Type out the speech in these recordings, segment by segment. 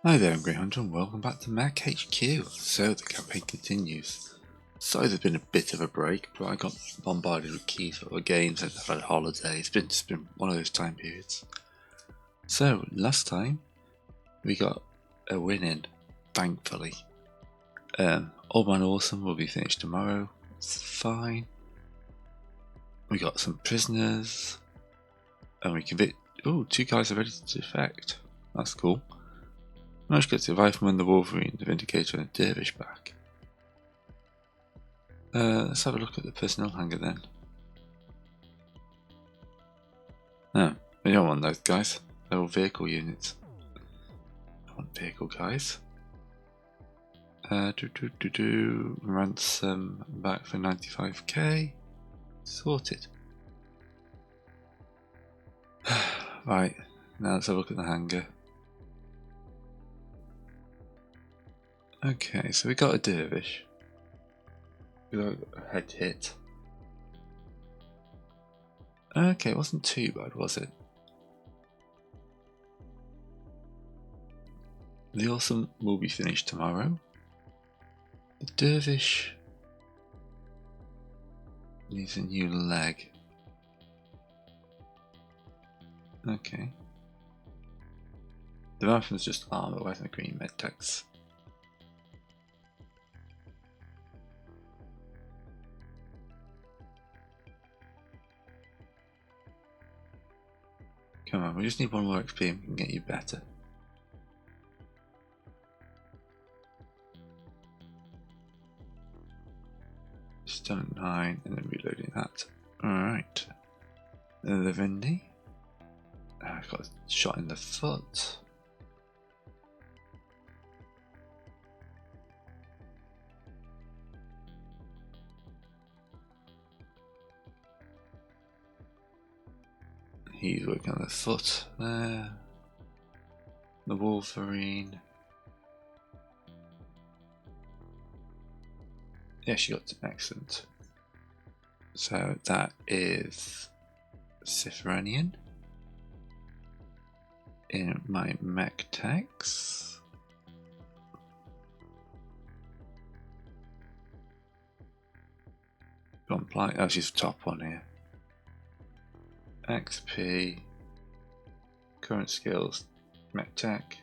Hi there, I'm Grey Hunter and welcome back to MekHQ. So the campaign continues. Sorry there's been a bit of a break, but I got bombarded with keys for games and I've had a holiday. It's been one of those time periods. So last time we got a win in, thankfully. Old Man Awesome will be finished tomorrow. It's fine. We got some prisoners and we convict. Oh, two guys are ready to defect. That's cool. Managed to get survive from when the Wolverine, the Vindicator, and the Dervish back. Let's have a look at the personnel hangar then. No, we don't want those guys. They're all vehicle units. I want vehicle guys. Ransom back for 95k. Sorted. Right, now let's have a look at the hangar. Okay, so we got a Dervish. We got a head hit. Okay, it wasn't too bad, was it? The Awesome will be finished tomorrow. The Dervish needs a new leg. Okay. The Marathon's just armor, where's the green medtex? Come on, we just need one more XP and we can get you better. Stun at 9 and then reloading that. Alright. The Vindy. I got a shot in the foot. He's working on the foot there. The Wolverine. Yeah, she got excellent. So that is Cypheranian in my mech tags. Oh, she's top one here. XP, current skills, mech tech.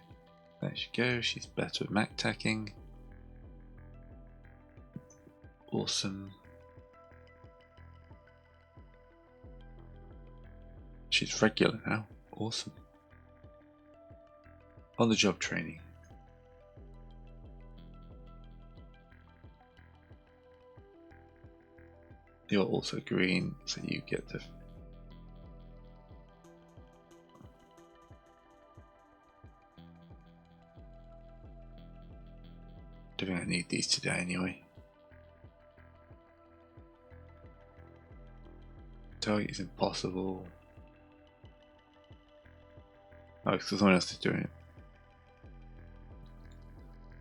There she goes, she's better at mech teching. Awesome. She's regular now. Awesome. On the job training. You're also green, so you get the. Don't think I need these today anyway. Target is impossible. Oh, because someone else is doing it.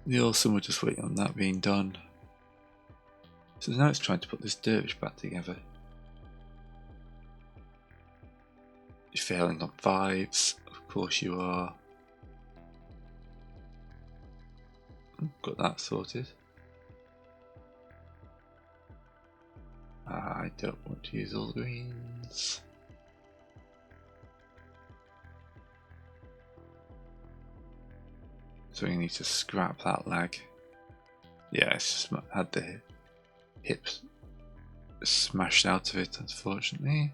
The Awesome will just wait on that being done. So now it's trying to put this Dervish back together. You're failing on 5s, of course you are. Got that sorted. I don't want to use all the greens. So we need to scrap that leg. Yeah, it's just had the hips smashed out of it, unfortunately.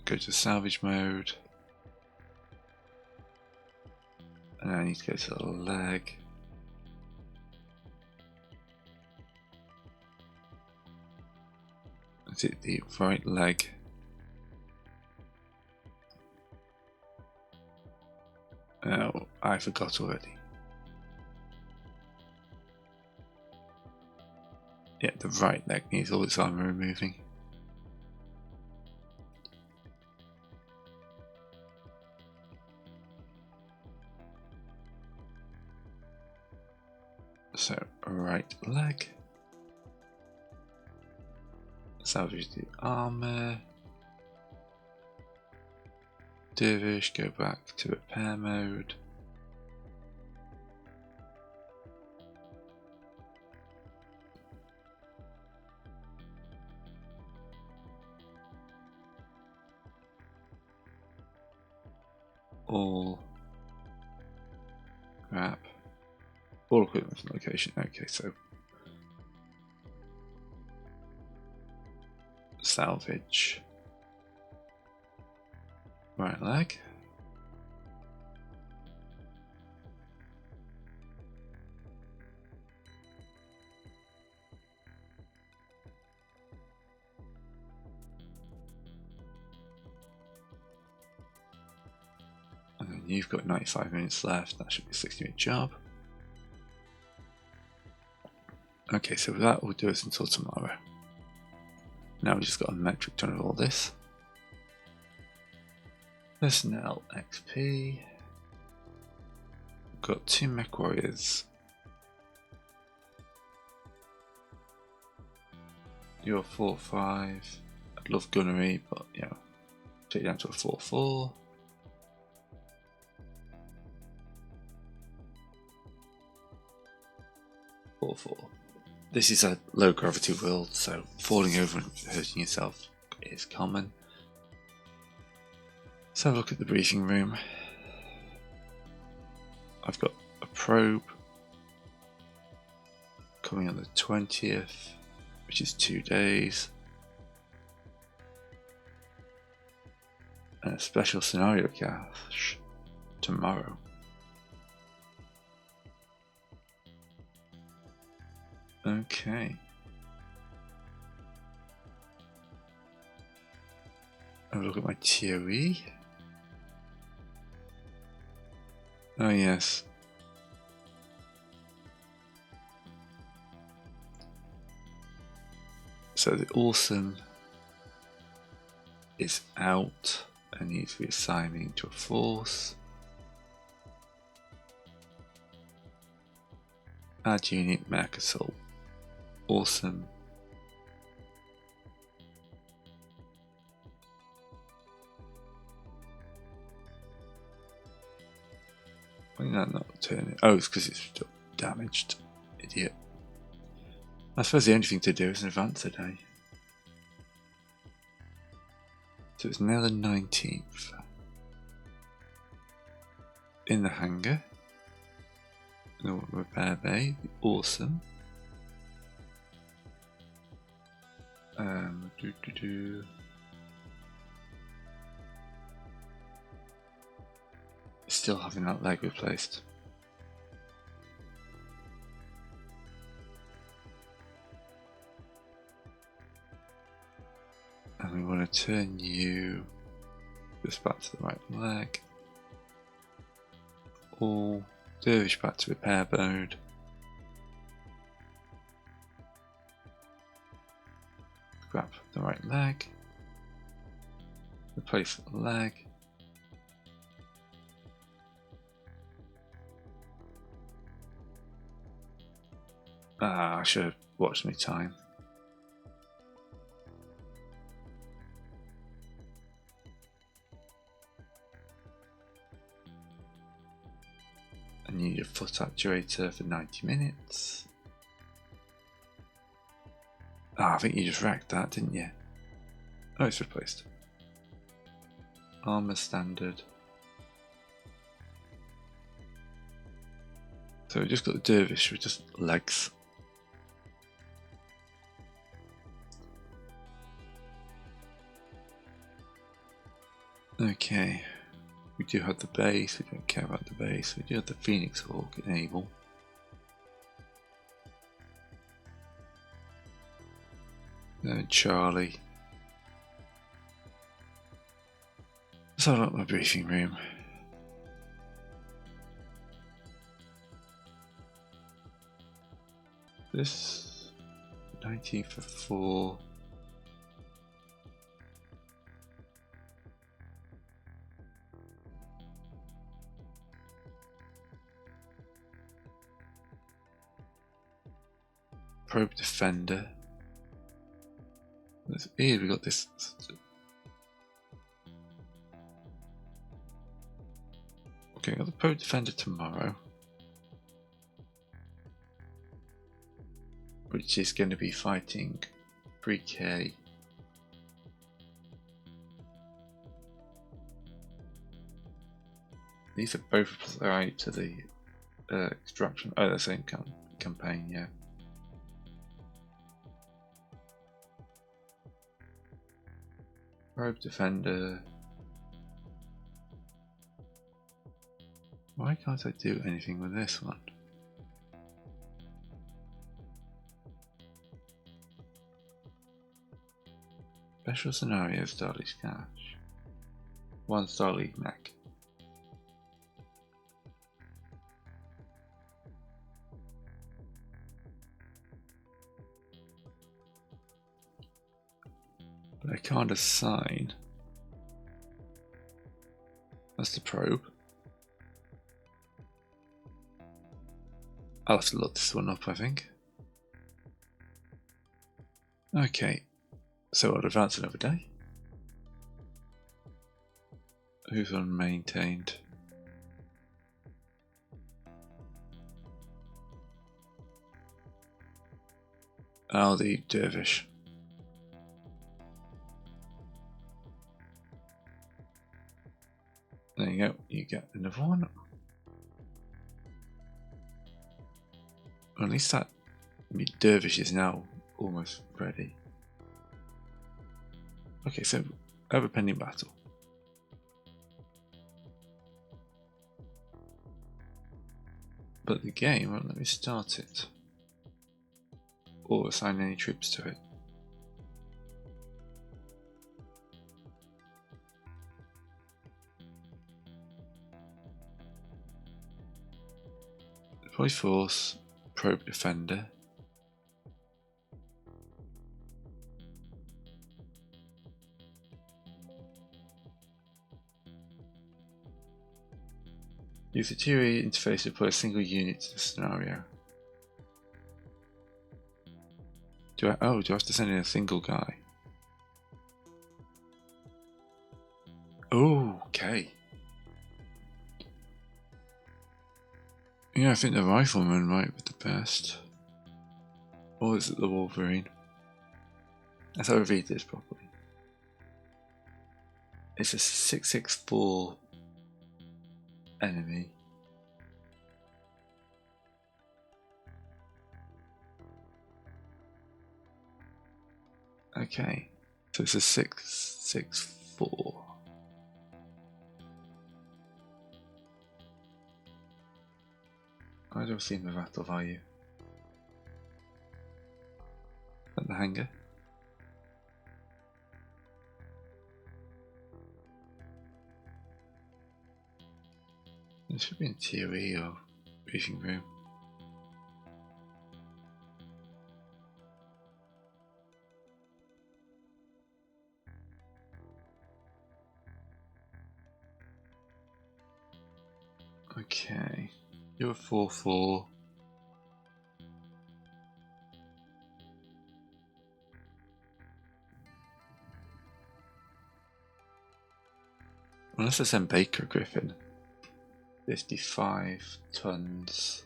Go to salvage mode. And I need to go to the leg. Is it the right leg? Oh, I forgot already. Yeah, the right leg needs all its armor removing. So, right leg. Salvage the armor. Dervish, go back to repair mode. All crap. All equipment from location. Okay, so salvage. Right leg. And then you've got 95 minutes left. That should be a 60-minute job. Okay, so that will do us until tomorrow. Now we've just got a metric ton of all this. Personnel XP. We've got 2 mech warriors. You're 4-5. I'd love gunnery, but you know, take it down to a 4-4. This is a low gravity world, so falling over and hurting yourself is common. Let's have a look at the briefing room. I've got a probe coming on the 20th, which is 2 days. And a special scenario cache tomorrow. Okay. Have a look at my TOE. Oh yes. So the awesome is out and needs reassigning to a force. Add unit mech assault. Awesome. Why did that not turn it? Oh, it's because it's damaged. Idiot. I suppose the only thing to do is advance today. So it's now the 19th. In the hangar. The repair bay. The awesome. Still having that leg replaced. And we want to turn you just back to the right leg. All dervish back to repair mode. Grab the right leg. Replace the leg. I should have watched my time. I need a foot actuator for 90 minutes. I think you just racked that, didn't you? Oh, it's replaced. Armor standard. So we just got the dervish with just legs. Okay, we do have the base, we don't care about the base, we do have the Phoenix Hawk enable. Then Charlie. Let's have a look at my briefing room. This 19th of 4. Probe Defender. Here we got this Okay, got the Pro Defender tomorrow, which is going to be fighting 3K. These are both applied to the extraction. Oh, the same campaign, yeah. Probe Defender. Why can't I do anything with this one? Special scenario Starleague Cache. 1 Starleague mech. But I can't assign. That's the probe. I'll have to look this one up, I think. Okay, so I'll advance another day. Who's unmaintained? Oh, the dervish. There you go, you get another one. Well, at least that dervish is now almost ready. Okay, so I have a pending battle. But the game won't let me start it. Or assign any troops to it. Deploy force, probe defender. Use the TOE interface to deploy a single unit to the scenario. Do I have to send in a single guy? Oh, okay. Yeah, I think the rifleman might be the best. Or is it the Wolverine? Let's have a read this properly. It's a 664 enemy. Okay, so it's a 664. I don't see the rattle value. At the hangar. It should be in TOE or briefing room. Okay, you're a 4-4. Unless I send Baker Griffin. 55 tons.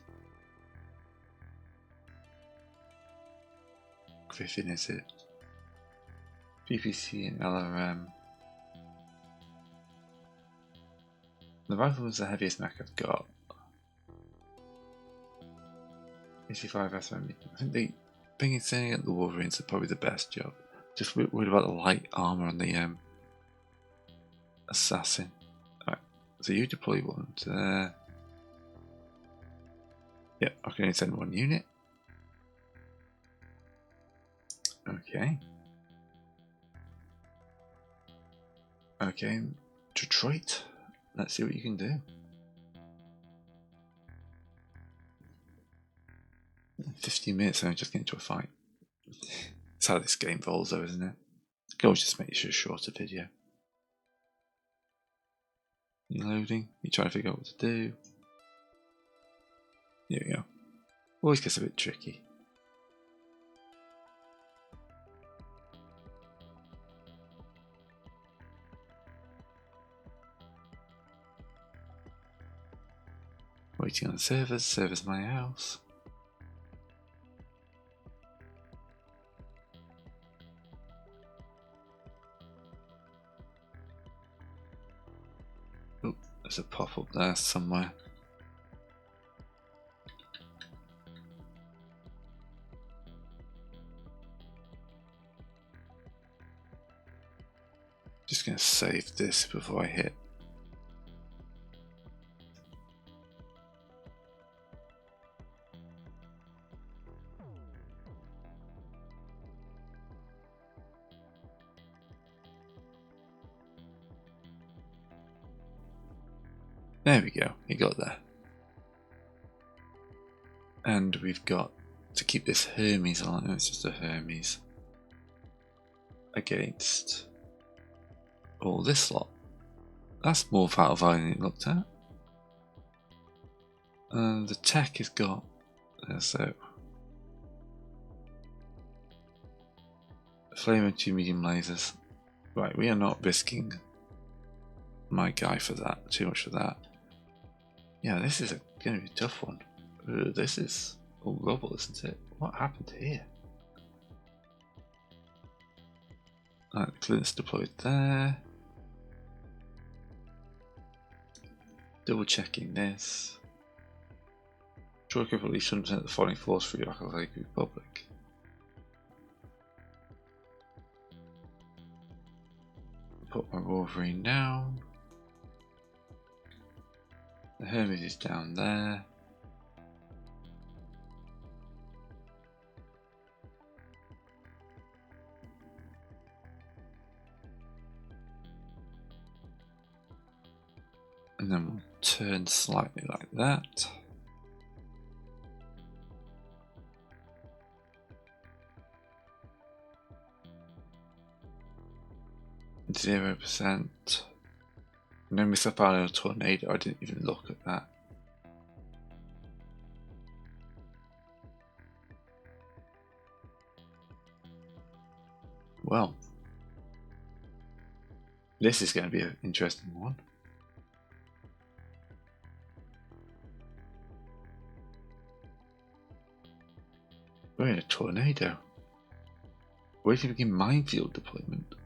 Griffin is it? PPC and LRM. The rifle was the heaviest mech I've got. 85 SME. I think the thing is sending out the Wolverines are probably the best job. Just worried about the light armor on the assassin. Alright, so you deploy one to there. Yep, I can only send one unit. Okay. Okay, Detroit. Let's see what you can do. 15 minutes and I just get into a fight. That's how this game evolves though, isn't it? You can always just make it a shorter video. You're loading, you try to figure out what to do. There we go. Always gets a bit tricky. Waiting on the servers. Servers my house. Oh, there's a pop-up there somewhere. Just going to save this before I hit. There we go, it got there. And we've got to keep this Hermes on. No, it's just a Hermes against all this lot. That's more battle value than it looked at. And the tech has got so flame and 2 medium lasers. Right, we are not risking my guy for that, too much for that. Yeah, this is going to be a tough one. This is all rubble, isn't it? What happened here? Right, the Clint's deployed there. Double checking this. Troika at least 100% of the foreign force for the Archaic Republic. Put my Wolverine down. The Hermes is down there. And then we'll turn slightly like that. %. No miss up out of a tornado. I didn't even look at that. Well, this is going to be an interesting one. We're in a tornado. Where did we begin minefield deployment?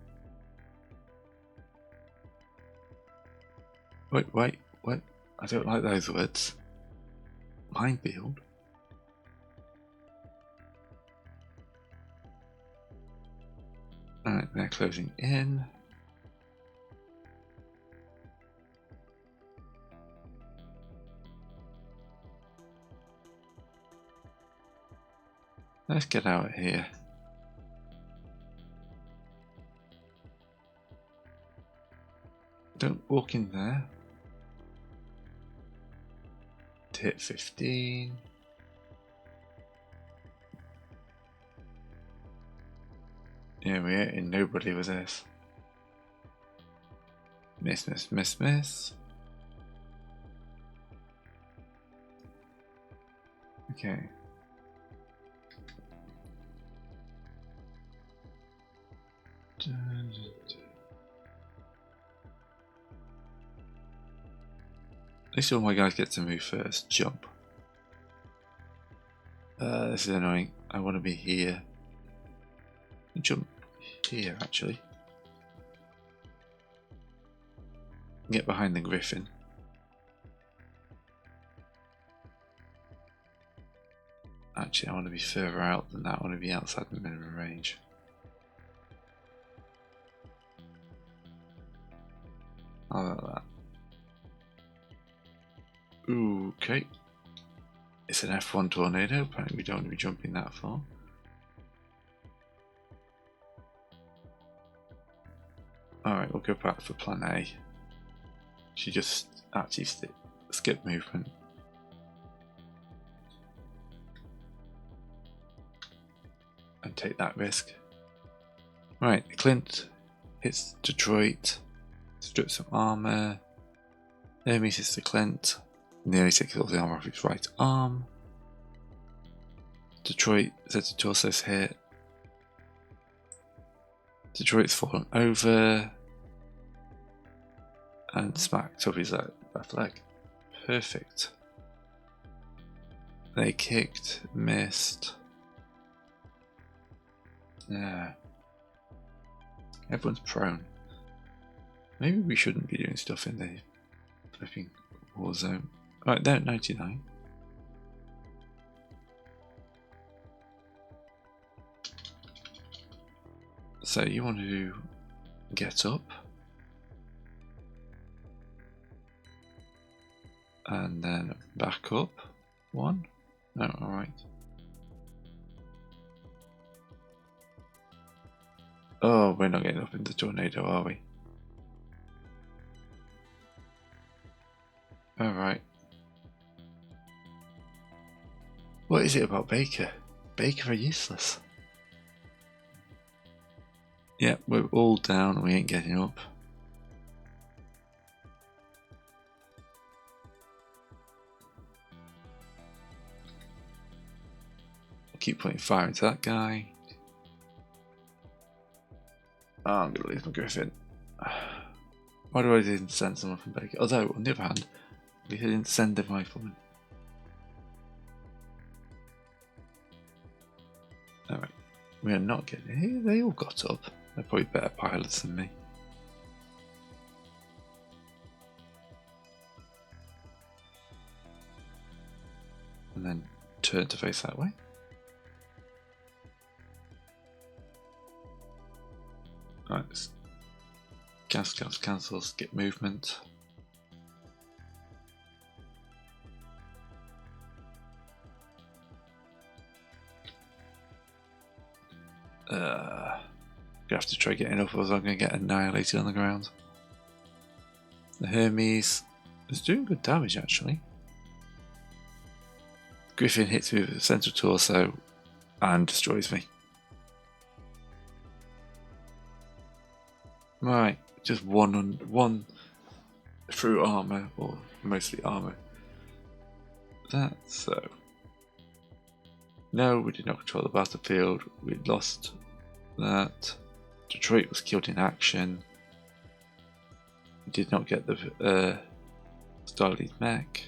Wait, what? I don't like those words. Minefield? Alright, they're closing in. Let's get out of here. Don't walk in there. To hit 15. Yeah, we're hitting nobody with this. Miss, miss, miss, miss. Okay. At least all my guys get to move first. Jump. This is annoying. I want to be here. Jump here, actually. Get behind the Griffin. Actually, I want to be further out than that. I want to be outside the minimum range. How about that? Ooh, okay. It's an F1 tornado. Apparently we don't want to be jumping that far. Alright, we'll go back for plan A. She just actually skip movement. And take that risk. Right, Clint hits Detroit. Strip some armor. Hermes hits the Clint. Nearly takes all the armor off his right arm. Detroit sets a torso's hit. Detroit's fallen over. And smacked up his left leg. Perfect. They kicked, missed. Yeah. Everyone's prone. Maybe we shouldn't be doing stuff in the flipping war zone. Right, there, 99. So you want to get up. And then back up. One. No, alright. Oh, we're not getting up in the tornado, are we? Alright. What is it about Baker? Baker are useless. Yeah, we're all down and we ain't getting up. I'll keep putting fire into that guy. Oh, I'm gonna lose my Griffin. Why do I didn't send someone from Baker? Although, on the other hand, we didn't send the rifleman. Alright, we are not getting here. They all got up. They're probably better pilots than me. And then turn to face that way. Right, cancels, get movement. Gonna have to try getting up, or I'm gonna get annihilated on the ground. The Hermes is doing good damage actually. Griffin hits me with the central torso and destroys me. Right, just one through armor, or mostly armor. That's so. No, we did not control the battlefield. We lost that. Detroit was killed in action. We did not get the Starlead mech.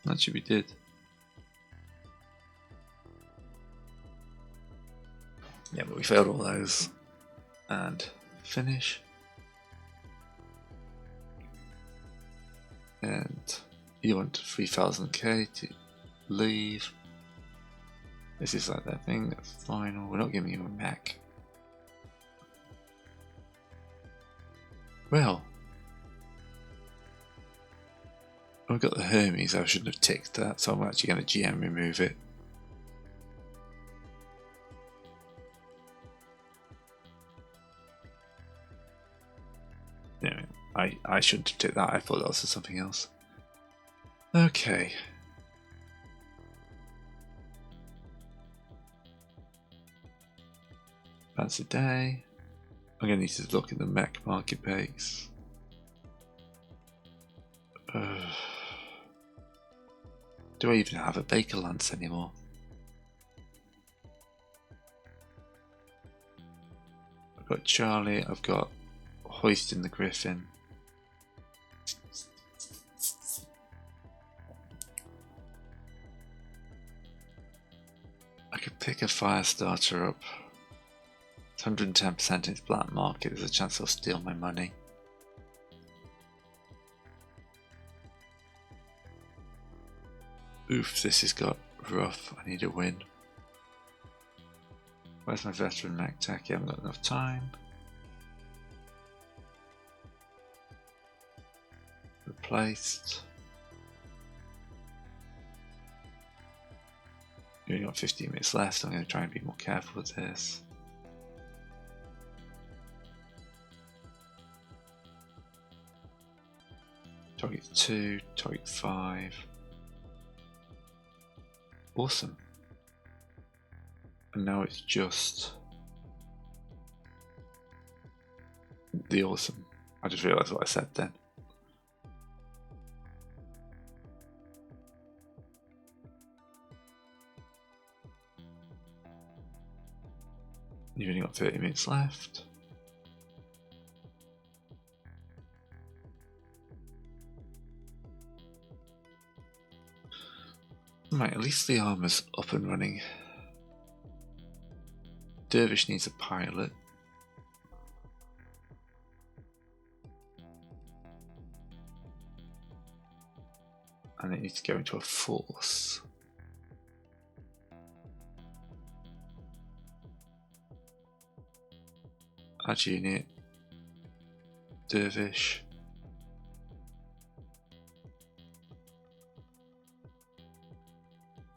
Actually, we did. Yeah, but we failed all those. And finish. And you want 3000k to leave. This is like that thing, that's final. We're not giving you a mech. Well, I've got the Hermes, I shouldn't have ticked that, so I'm actually going to GM remove it. Yeah, I shouldn't have ticked that, I thought that was something else. Okay. Fancy day. I'm going to need to look in the mech market base. Do I even have a Baker Lance anymore? I've got Charlie, I've got hoisting the Griffin. I could pick a fire starter up. It's 110% in its black market, there's a chance they'll steal my money. Oof, this has got rough, I need a win. Where's my veteran mech tech? I haven't got enough time. Replaced. We've only got 15 minutes left, I'm going to try and be more careful with this. Target 2, target 5. Awesome. And now it's just the awesome. I just realised what I said then. You've only got 30 minutes left. Right, at least the armor's up and running. Dervish needs a pilot. And it needs to go into a force. Add unit. Dervish.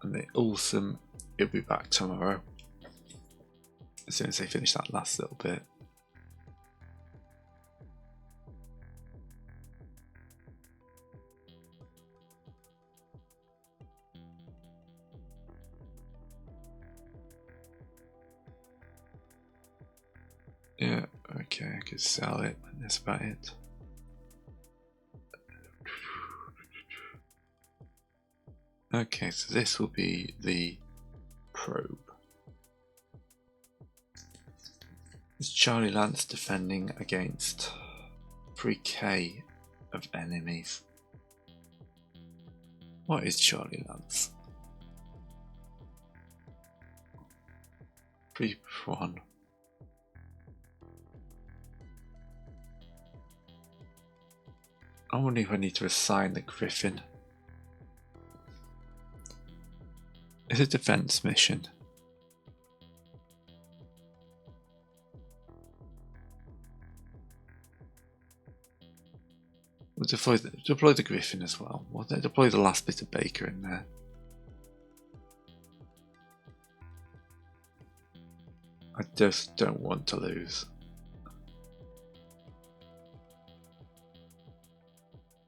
And the awesome, it'll be back tomorrow. As soon as they finish that last little bit. Yeah, okay, I could sell it, but that's about it. Okay, so this will be the probe. It's Charlie Lance defending against 3k of enemies. What is Charlie Lance? 3-1. I wonder if I need to assign the Griffin. It's a defense mission. We'll deploy the Griffin as well. We'll deploy the last bit of Baker in there. I just don't want to lose.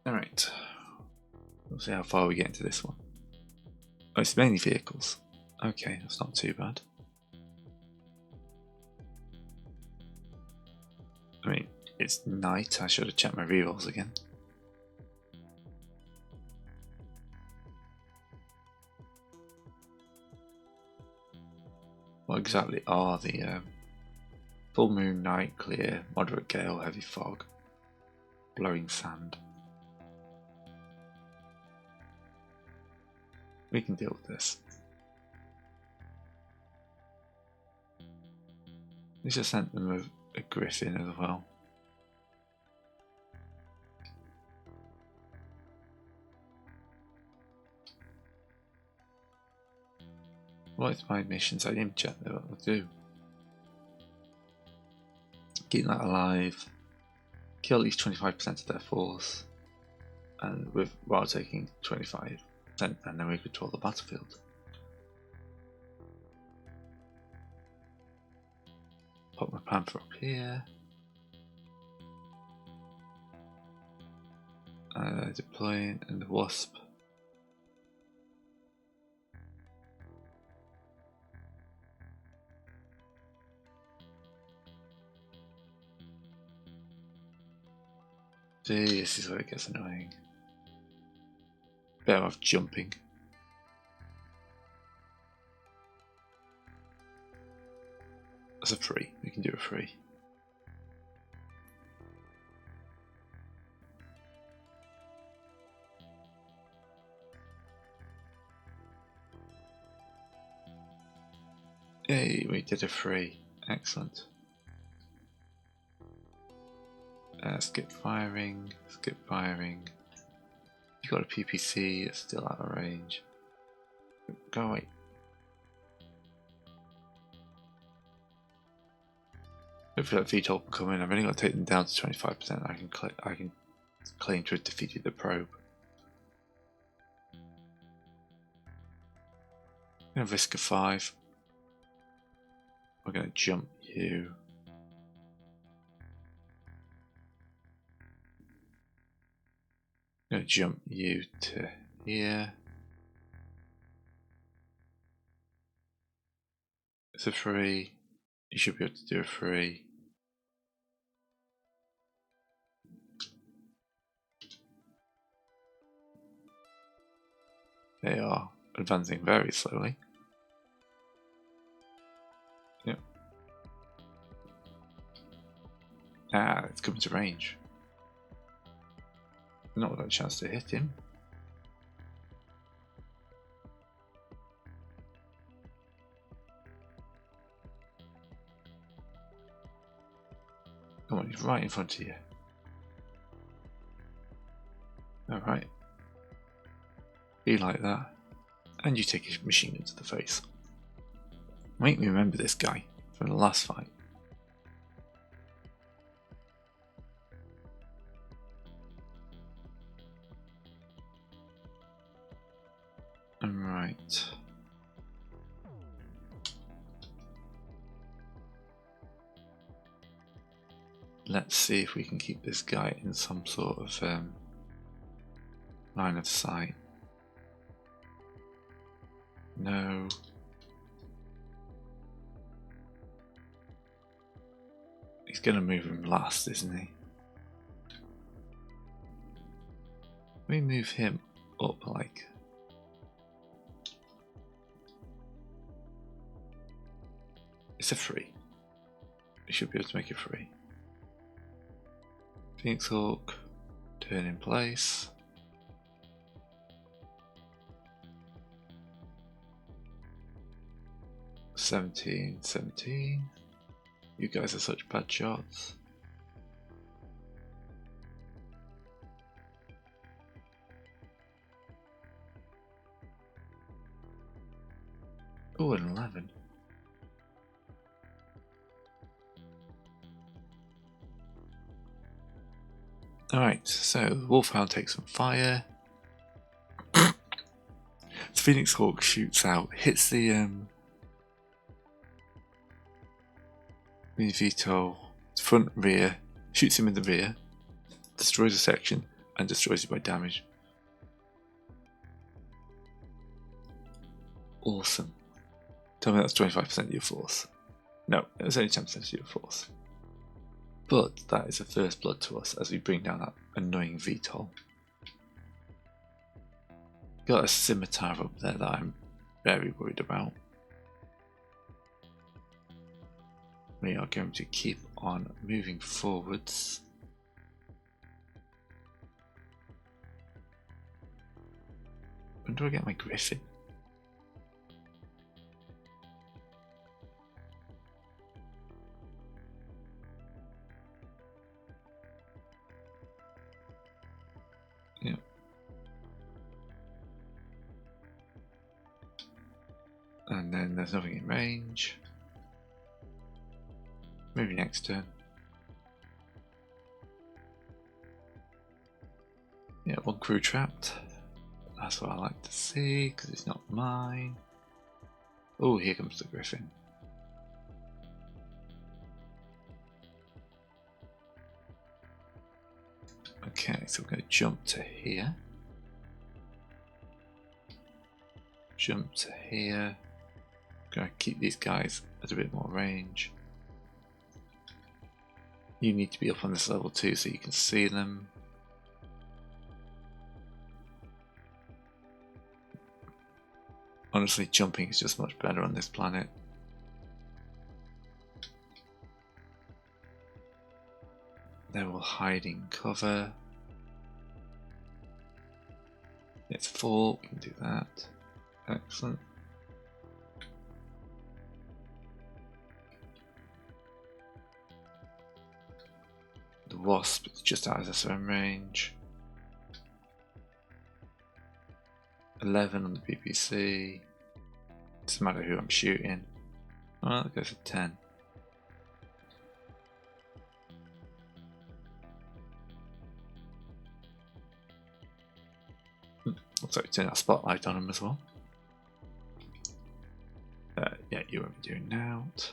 Alright. We'll see how far we get into this one. Oh, it's mainly vehicles. Okay, that's not too bad. I mean, it's night. I should have checked my rerolls again. What exactly are the full moon, night, clear, moderate gale, heavy fog, blowing sand? We can deal with this. We just sent them a Griffin as well. What is my missions? I didn't check what we'll do. Keep that alive. Kill at least 25% of their force. And while taking 25%, and then we control the battlefield. Put my Panther up here. Deploying, and the Wasp. See, this is where it gets annoying. Better off jumping. That's a free. We can do a free. Yay, we did a free. Excellent. Skip firing, skip firing. You got a PPC, it's still out of range. Go away. Hopefully that VTOL can come in. I've only got to take them down to 25%. I can claim to have defeated the probe. I'm going to risk a 5. We're going to jump you. I'm going to jump you to here. It's a free. You should be able to do a free. They are advancing very slowly. Yep. Ah, it's coming to range. Not got a chance to hit him. Come on, he's right in front of you. Alright. Be like that. And you take his machine into the face. Make me remember this guy from the last fight. Right. Let's see if we can keep this guy in some sort of line of sight. No. He's going to move him last, isn't he? We move him up like... It's a free. We should be able to make it free. Phoenix Hawk, turn in place. $17. You guys are such bad shots. Oh, an 11. Alright, so the Wolfhound takes some fire. The Phoenix Hawk shoots out, hits the mini VTOL front rear, shoots him in the rear, destroys a section, and destroys it by damage. Awesome. Tell me that's 25% of your force. No, it was only 10% of your force. But that is a first blood to us as we bring down that annoying VTOL. Got a scimitar up there that I'm very worried about. We are going to keep on moving forwards. When do I get my Griffin? Yeah. And then there's nothing in range. Maybe next turn. Yeah, one crew trapped. That's what I like to see, because it's not mine. Oh, here comes the Griffin. Okay, so we're going to jump to here. Jump to here. Going to keep these guys at a bit more range. You need to be up on this level too so you can see them. Honestly, jumping is just much better on this planet. They're all hiding cover. It's 4, we can do that. Excellent. The Wasp is just out of the zone range. 11 on the BBC. Doesn't matter who I'm shooting. Well, I'll go for 10. Looks like we turn our spotlight on him as well. Yeah, you won't be doing that.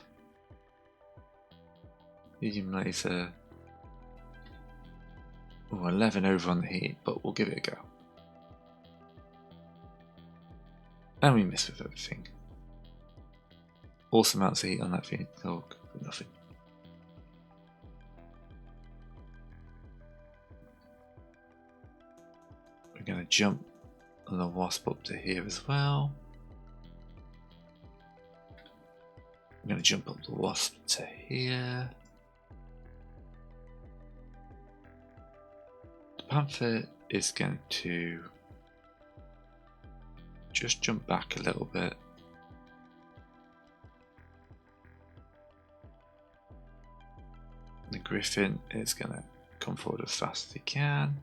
Medium laser. Oh, 11 over on the heat, but we'll give it a go. And we miss with everything. Awesome amounts of heat on that Phoenix Hawk, but nothing. We're going to jump on the Wasp up to here as well. I'm going to jump up the Wasp to here. The Panther is going to just jump back a little bit. The Griffin is going to come forward as fast as he can.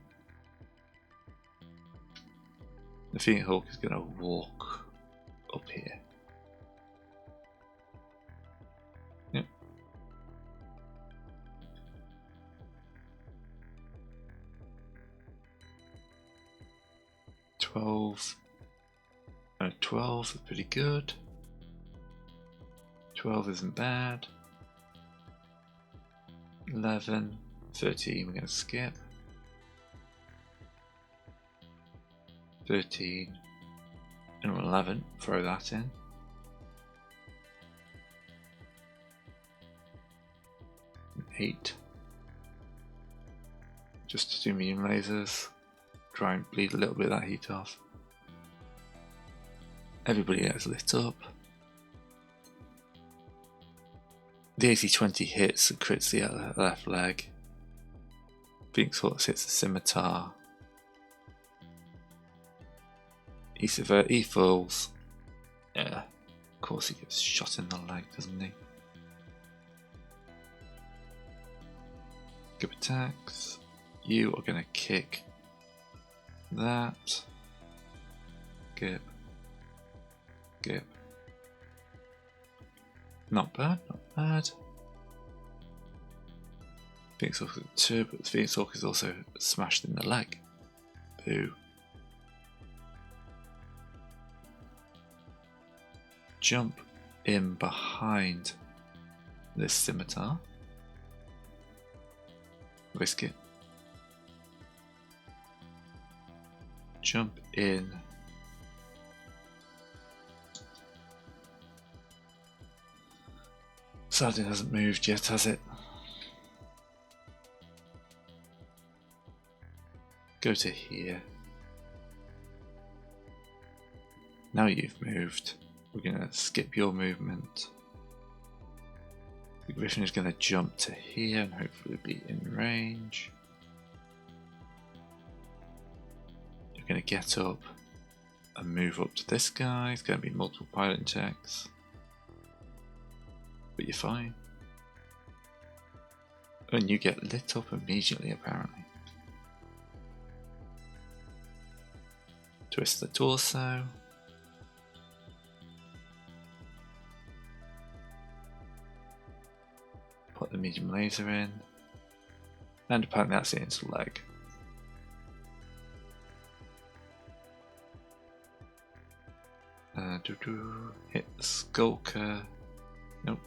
The Phoenix Hawk is going to walk up here. Yep. $12 is pretty good. 12 isn't bad. 11, 13 we're going to skip. 13 and 11, throw that in. And 8. Just to do medium lasers. Try and bleed a little bit of that heat off. Everybody gets lit up. The 80-20 hits and crits the left leg. Phoenix Hawk hits the scimitar. He falls. Yeah, of course he gets shot in the leg, doesn't he? Good attacks. You are going to kick that. Gip. Gip. Not bad, not bad. Phoenix Hawk at 2, but the Phoenix Hawk is also smashed in the leg. Boo. Jump in behind this scimitar. Risk it. Jump in. Sadly, it hasn't moved yet, has it? Go to here. Now you've moved. We're going to skip your movement. The Griffin is going to jump to here and hopefully be in range. You're going to get up and move up to this guy. It's going to be multiple pilot checks. But you're fine. And you get lit up immediately, apparently. Twist the torso. Put the medium laser in. And apparently that's it into the leg. Hit the skulker. Nope.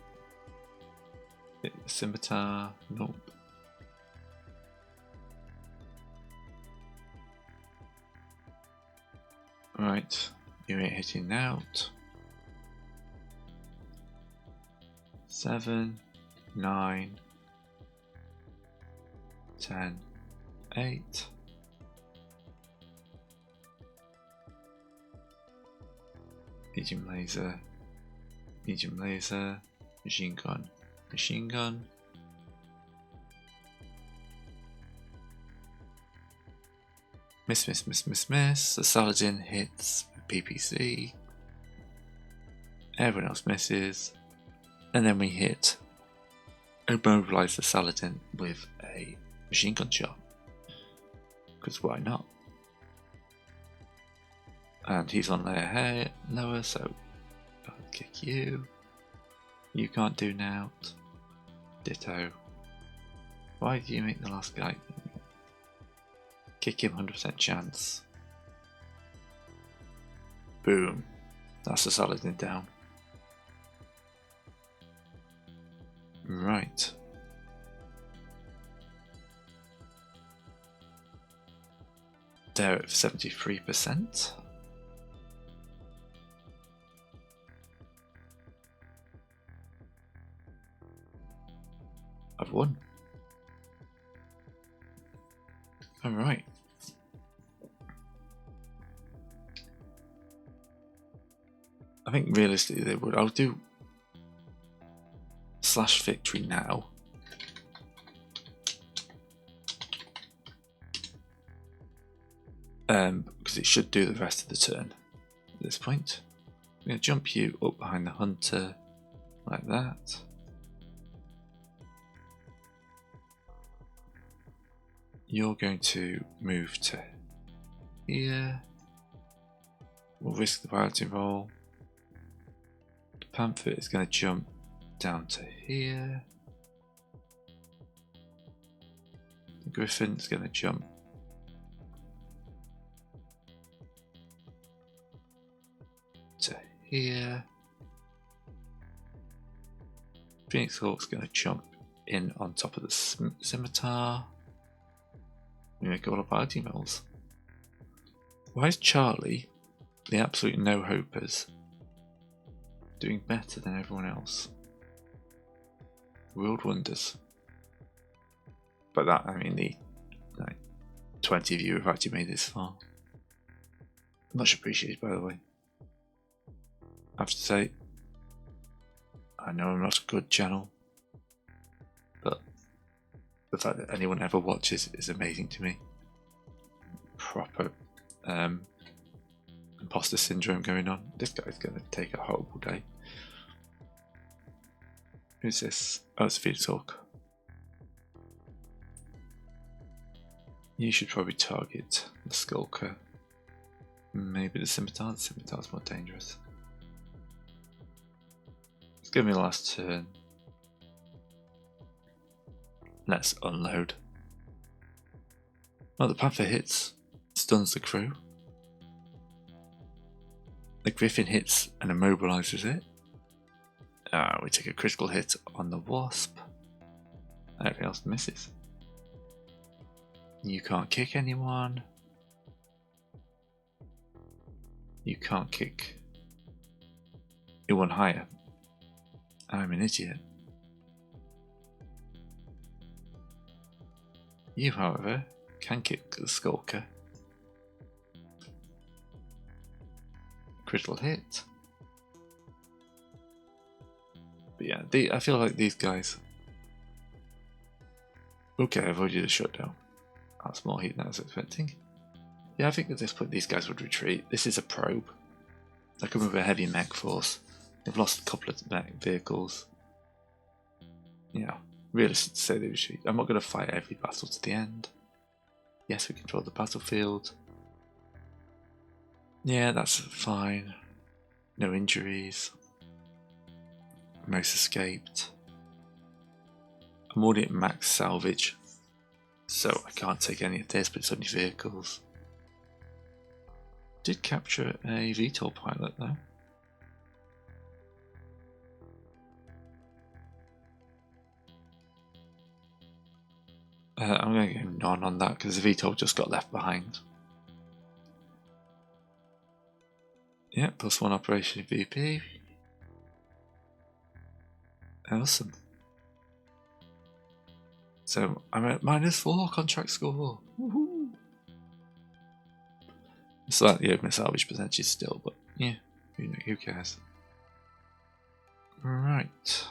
Hit the scimitar. Nope. Right, you ain't hitting out. 7, 9, 10, 8. Medium laser, machine gun. Miss. The Saladin hits PPC. Everyone else misses. And then we hit immobilize the Saladin with a machine gun shot. Because why not? And he's on layer lower, so I'll kick you. You can't do now. Ditto. Why do you make the last guy? Kick him, 100% chance. Boom. That's the Saladin down. Right. They're at 73%. I've won. Alright. I think realistically they would. I'll do / victory now. Because it should do the rest of the turn at this point. I'm going to jump you up behind the hunter like that. You're going to move to here. We'll risk the piloting roll. The panther is going to jump down to here. The griffin is going to jump to here. Phoenix Hawk's going to jump in on top of the scimitar. We make all our piloting rolls. Why is Charlie, the absolute no-hopers, doing better than everyone else? World wonders. By that I mean the 20 of you have actually made this far. Much appreciated, by the way. I have to say, I know I'm not a good channel, but the fact that anyone ever watches is amazing to me. Proper imposter syndrome going on. This guy's going to take a horrible day. Who's this? Oh, it's Phoenix Hawk. You should probably target the Skulker. Maybe the Scimitar. The Scimitar's more dangerous. Let's give me the last turn. Let's unload. Well, the Panther hits, stuns the crew. The Griffin hits and immobilizes it. We take a critical hit on the Wasp. Everything else misses. You can't kick anyone. You can't kick. You won higher. I'm an idiot. You, however, can kick the Skulker. Critical hit. But yeah, I feel like these guys. Okay, I've avoided a shutdown. That's more heat than I was expecting. Yeah, I think at this point these guys would retreat. This is a probe. They come with a heavy mech force. They've lost a couple of mech vehicles. Yeah, realistic to say they retreat. I'm not going to fight every battle to the end. Yes, we control the battlefield. Yeah, that's fine. No injuries. Most escaped. I'm already at max salvage, so I can't take any of this, but it's only vehicles. Did capture a VTOL pilot though. I'm going to go none on that because the VTOL just got left behind. Yeah, +1 operation VP. Awesome. So I'm at -4 contract score. Woohoo! Slightly over my salvage percentage still, but yeah, who cares? Right.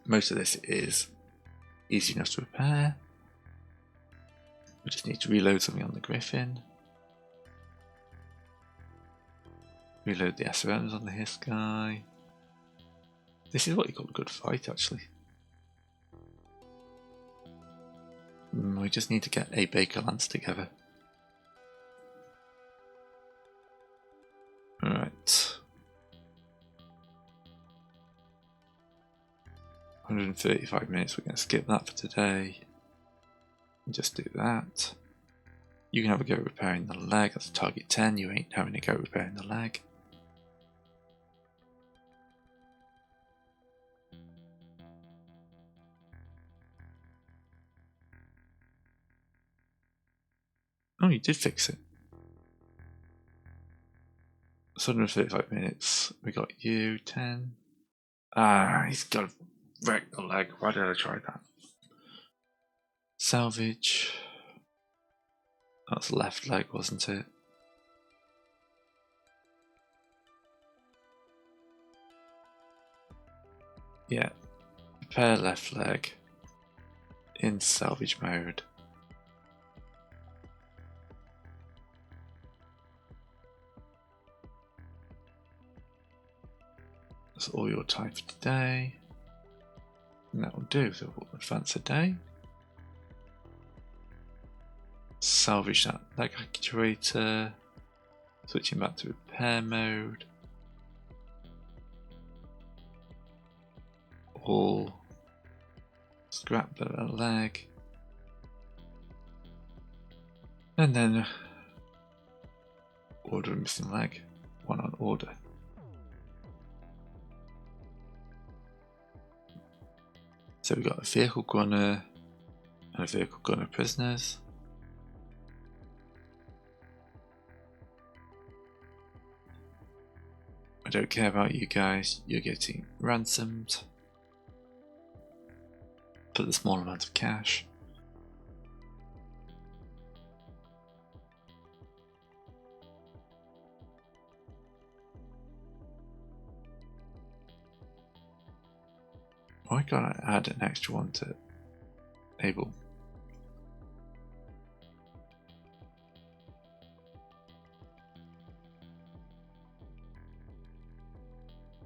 Most of this is easy enough to repair. We just need to reload something on the Griffin. Reload the SRMs on the Hiss guy. This is what you call a good fight, actually. We just need to get a Baker Lance together. Right. 135 minutes, we're going to skip that for today. Just do that. You can have a go repairing the leg, that's target 10, you ain't having a go repairing the leg. Oh, you did fix it. 135 minutes, we got you, 10. Ah, he's got to wreck the leg, why did I try that? Salvage. That's left leg, wasn't it? Yeah. Repair left leg in salvage mode. That's all your time for today. And that will do, so we'll advance a day. salvage that leg actuator, switching back to repair mode. All scrap the leg, and then order a missing leg, one on order. So we've got a vehicle gunner and a vehicle gunner prisoners. I don't care about you guys, you're getting ransomed for the small amount of cash. Why can't I add an extra one to Able?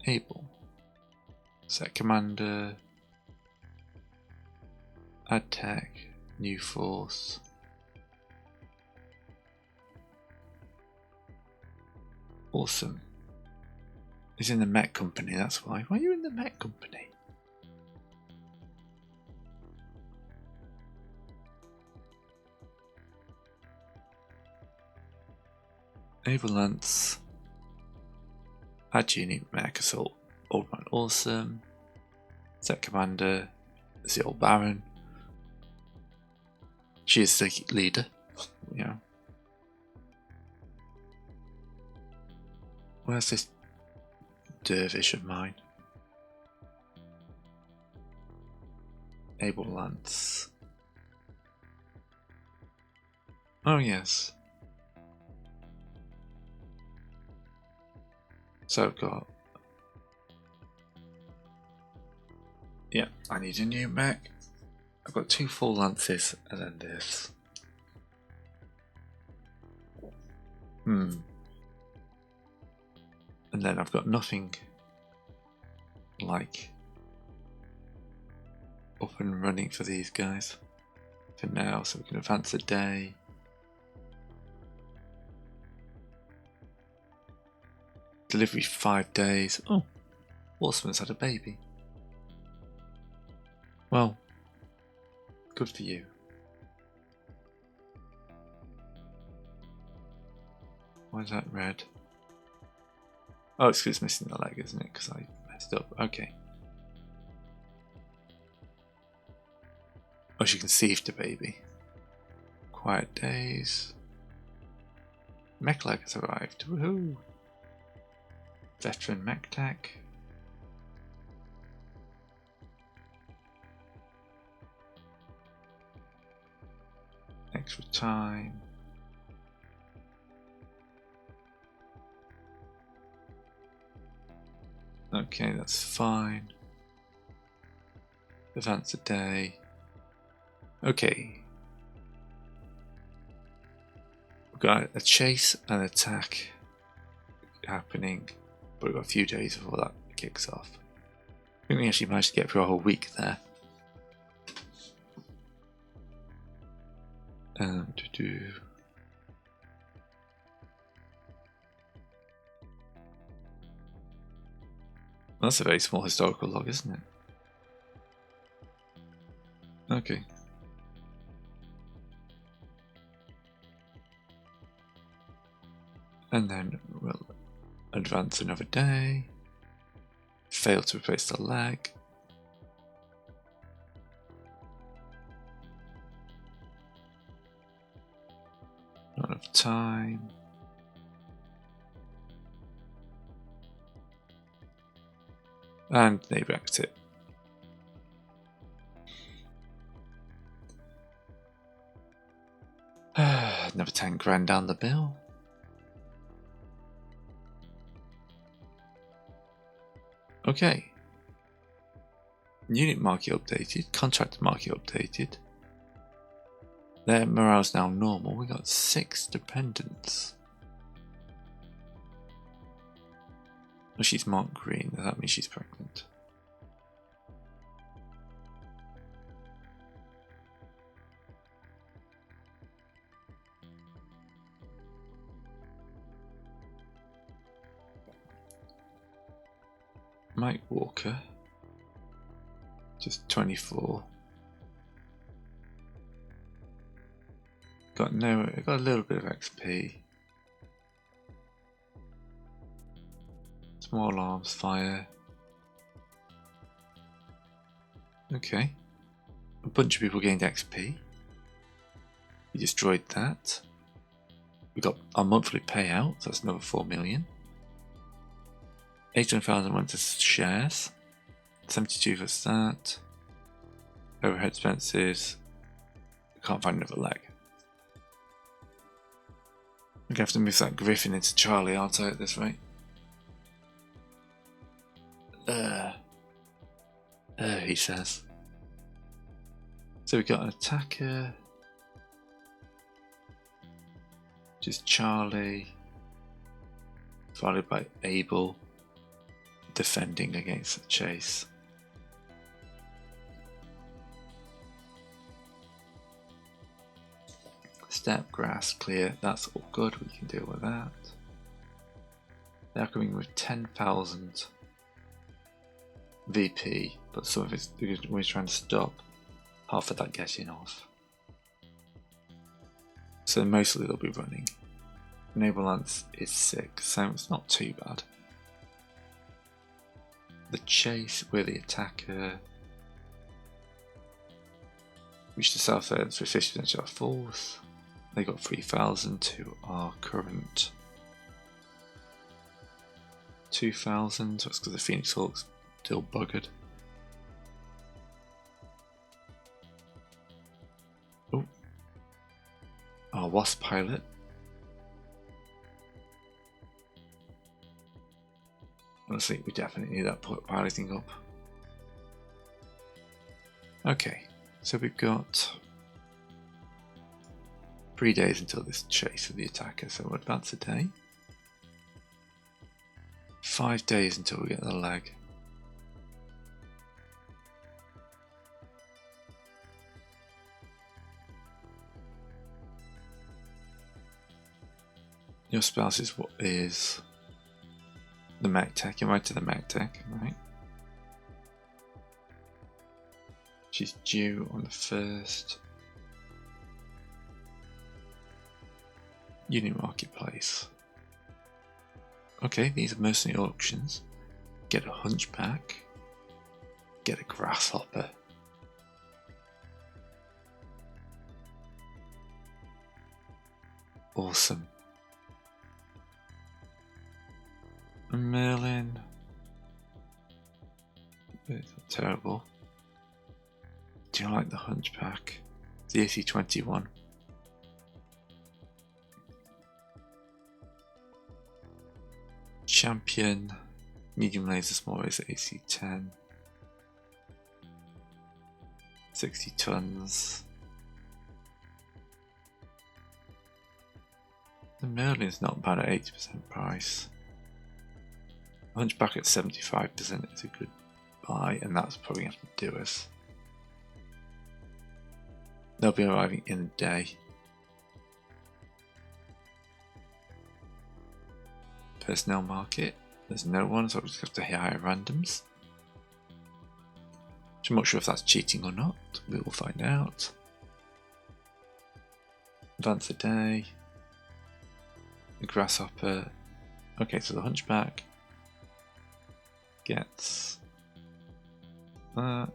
Able. Set commander. Add tech. New force. Awesome. He's in the mech company, that's why. Why are you in the mech company? Able Lance. Add unit mech assault. Old Man Awesome. Set commander. The Old Baron. She is the leader. Yeah. Where's this dervish of mine? Able Lance. Oh yes. So I've got... Yeah, I need a new mech. I've got 2 full lances and then this. And then I've got nothing like up and running for these guys for now, so we can advance a day. Delivery 5 days. Oh, Horseman's had a baby. Well, good for you. Why is that red? Oh, it's because it's missing the leg, isn't it? Because I messed up. Okay. Oh, she conceived a baby. Quiet days. Mech leg has arrived. Woohoo! Veteran mech tech. Extra time. Okay, that's fine. Advance a day. Okay. We've got a chase and attack happening, but we've got a few days before that kicks off. I think we actually managed to get through a whole week there. That's a very small historical log, isn't it? Okay. And then we'll advance another day. Fail to replace the leg. Not enough time. And they wrecked it. Another 10 grand down the bill. Okay. Unit market updated. Contractor market updated. Their morale's now normal. We got 6 dependents. Oh, she's marked green. Does that mean she's pregnant? Mike Walker. Just 24. Got a little bit of XP. Small arms fire. Okay. A bunch of people gained XP. We destroyed that. We got our monthly payout, so that's another 4 million. 800,000 went to shares. 72 for that. Overhead expenses. Can't find another leg. I'm gonna have to move that Griffin into Charlie, aren't I, at this rate? He says. So we got an attacker. Which is Charlie. Followed by Abel. Defending against the chase. Step, grass, clear, that's all good, we can deal with that. They're coming with 10,000 VP, but some of it's because we're trying to stop half of that getting off. So mostly they'll be running. Naval Lance is 6, so it's not too bad. The chase, we're the attacker. Reach the south end for 50% to our force. They got 3,000 to our current 2,000. That's because the Phoenix Hawk's still buggered. Oh, our Wasp pilot. Honestly, we definitely need that piloting up. Okay, so we've got 3 days until this chase of the attacker, so we'll advance a day. 5 days until we get the leg. Your spouse is what is the mech tech. You're right to the mech tech, right? She's due on the 1st. Union Marketplace. Okay, these are mercenary auctions. Get a hunchback. Get a grasshopper. Awesome. A Merlin. It's not terrible. Do you like the hunchback? The AC-21. Champion, medium laser, small laser, AC-10, 60 tons. The Merlin's not bad at 80% price. Hunchback at 75% is a good buy, and that's probably going to do us. They'll be arriving in a day. Personnel market, there's no one, so we just have to hire randoms. Which I'm not sure if that's cheating or not, we will find out. Advance a day. The grasshopper. Okay, so the hunchback gets that.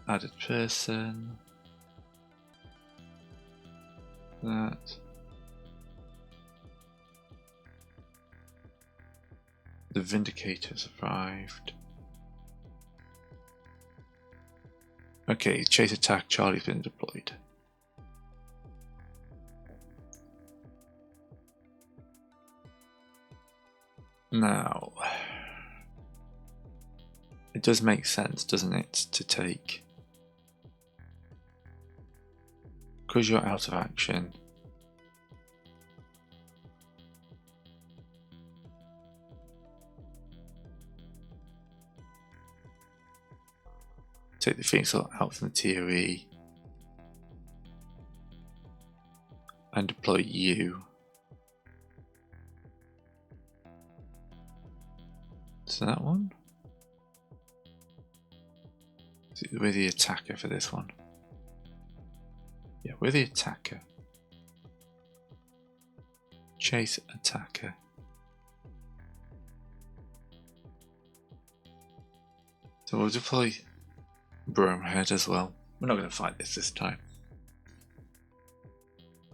Added person. That. The Vindicators arrived. Okay, chase attack, Charlie's been deployed. Now, it does make sense, doesn't it, to take, because you're out of action, take the Phoenix out from the TOE and deploy you So that one. We're the attacker for this one. Yeah, we're the attacker. Chase attacker. So we'll deploy Bromehead as well. We're not going to fight this time.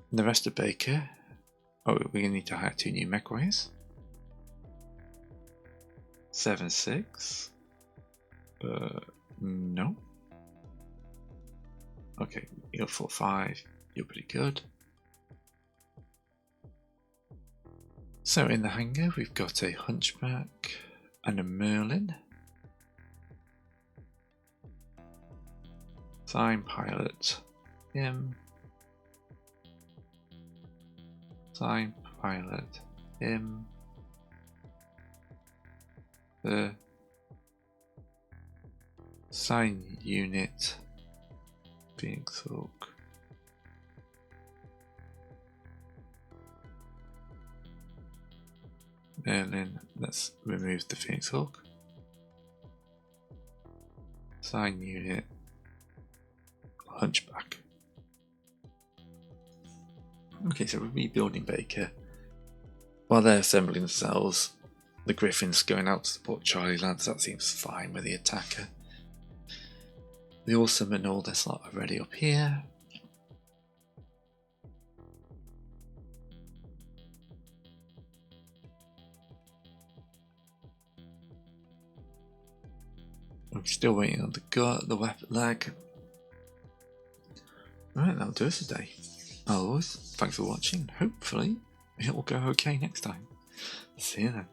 And the rest of Baker. Oh, we're going to need to hire 2 new mech warriors. 7-6. No. Okay, you're 4-5. You're pretty good. So in the hangar, we've got a Hunchback and a Merlin. Sign pilot him. Sign pilot him. The sign unit Phoenix Hawk. Merlin, let's remove the Phoenix Hawk. Sign unit Hunchback. Okay, so we're rebuilding Baker. While they're assembling themselves, the Griffin's going out to support Charlie Lance. That seems fine with the attacker. The Awesome and all this lot are ready up here. I'm still waiting on the weapon leg. Alright, that'll do us today. As always, thanks for watching. Hopefully, it will go okay next time. See you then.